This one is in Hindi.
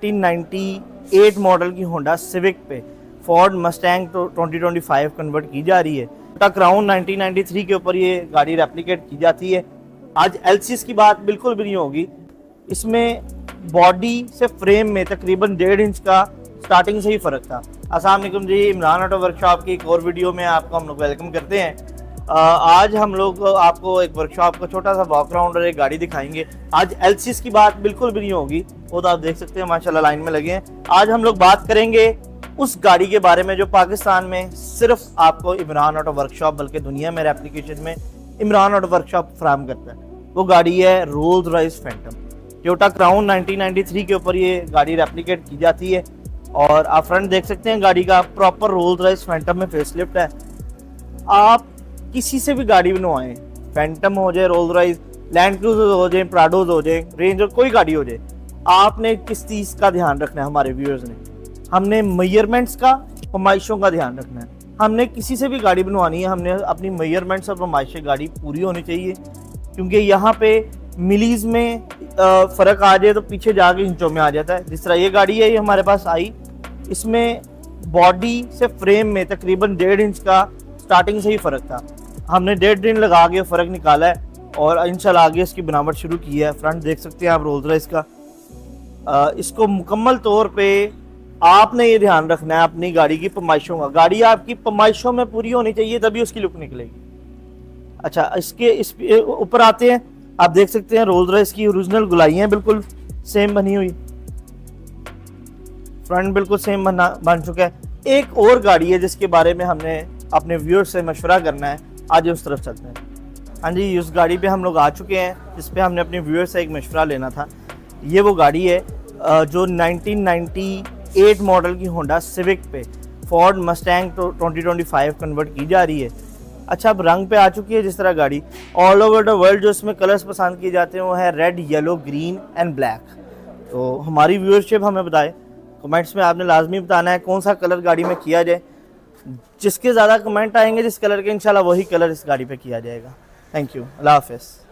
1998 मॉडल की होंडा सिविक पे फोर्ड मस्टैंग तो 2025 कन्वर्ट की जा रही है। टोयोटा क्राउन 1993 के ऊपर ये गाड़ी रेप्लिकेट की जाती है। आज एलसीएस की बात बिल्कुल भी नहीं होगी। इसमें बॉडी से फ्रेम में तकरीबन 1.5 इंच का स्टार्टिंग से ही फ़र्क था। अस्सलाम वालेकुम जी, इमरान ऑटो वर्कशॉप की एक और वीडियो में आपको हम लोग वेलकम करते हैं। आज हम लोग आपको एक वर्कशॉप का छोटा सा वॉक राउंड और एक गाड़ी दिखाएंगे। आज एलसीएस की बात बिल्कुल भी नहीं होगी, वो तो आप देख सकते हैं माशाल्लाह लाइन में लगे हैं। आज हम लोग बात करेंगे उस गाड़ी के बारे में जो पाकिस्तान में सिर्फ आपको इमरान ऑटो वर्कशॉप बल्कि दुनिया में एप्लीकेशन में इमरान ऑटो वर्कशॉप फराहम करता है। वो गाड़ी है Rolls Royce Phantom. Toyota crown 1993 के ऊपर ये गाड़ी रेप्लिकेट की जाती है और आप फ्रंट देख सकते हैं गाड़ी का प्रॉपर रोल्स रॉयस फैंटम में फेसलिफ्ट है। आप किसी से भी गाड़ी बनवाएं, फैंटम हो जाए, रोल्स रॉयस, लैंड क्रूजर हो जाए, प्राडोज हो जाए, रेंजर, कोई गाड़ी हो जाए, आपने किस चीज़ का ध्यान रखना है। हमारे व्यूअर्स ने हमने मेजरमेंट्स का, फरमाइशों का ध्यान रखना है। हमने किसी से भी गाड़ी बनवानी है, हमने अपनी मेजरमेंट्स और फरमाइशें गाड़ी पूरी होनी चाहिए, क्योंकि यहाँ पे मिलीज में फ़र्क आ जाए तो पीछे जाके इंचों में आ जाता है। जिस तरह ये गाड़ी है, ये हमारे पास आई, इसमें बॉडी से फ्रेम में तकरीबन 1.5 इंच का स्टार्टिंग से ही फ़र्क था। हमने 1.5 दिन लगा के फ़र्क निकाला है और इंशाल्लाह आगे इसकी बनावट शुरू की है। फ्रंट देख सकते हैं आप रोल्स रॉयस का। इसको मुकम्मल तौर पे आपने ये ध्यान रखना है अपनी गाड़ी की फरमाइशों का। गाड़ी आपकी फरमाइशों में पूरी होनी चाहिए, तभी उसकी लुक निकलेगी। अच्छा, इसके इस ऊपर आते हैं। आप देख सकते हैं रोल्स रॉयस की ओरिजिनल गुलाइयाँ बिल्कुल सेम बनी हुई, फ्रंट बिल्कुल सेम बन चुका है। एक और गाड़ी है जिसके बारे में हमने अपने व्यूअर्स से मशवरा करना है, आज उस तरफ चलते हैं। हाँ जी, उस गाड़ी पे हम लोग आ चुके हैं जिस पे हमने अपने व्यूअर्स से एक मशवरा लेना था। ये वो गाड़ी है जो 1998 मॉडल की होंडा सिविक पे फोर्ड मस्टैंग तो 2025 कन्वर्ट की जा रही है। अच्छा, अब रंग पे आ चुकी है। जिस तरह गाड़ी ऑल ओवर द वर्ल्ड जो इसमें कलर्स पसंद किए जाते हैं वो है red, yellow, green and black. तो हमारी व्यूअरशिप हमें बताए, कमेंट्स में आपने लाजमी बताना है कौन सा कलर गाड़ी में किया जाए। जिसके ज़्यादा कमेंट आएंगे जिस कलर के, इंशाल्लाह वही कलर इस गाड़ी पे किया जाएगा। थैंक यू, अल्लाह हाफ़िज़।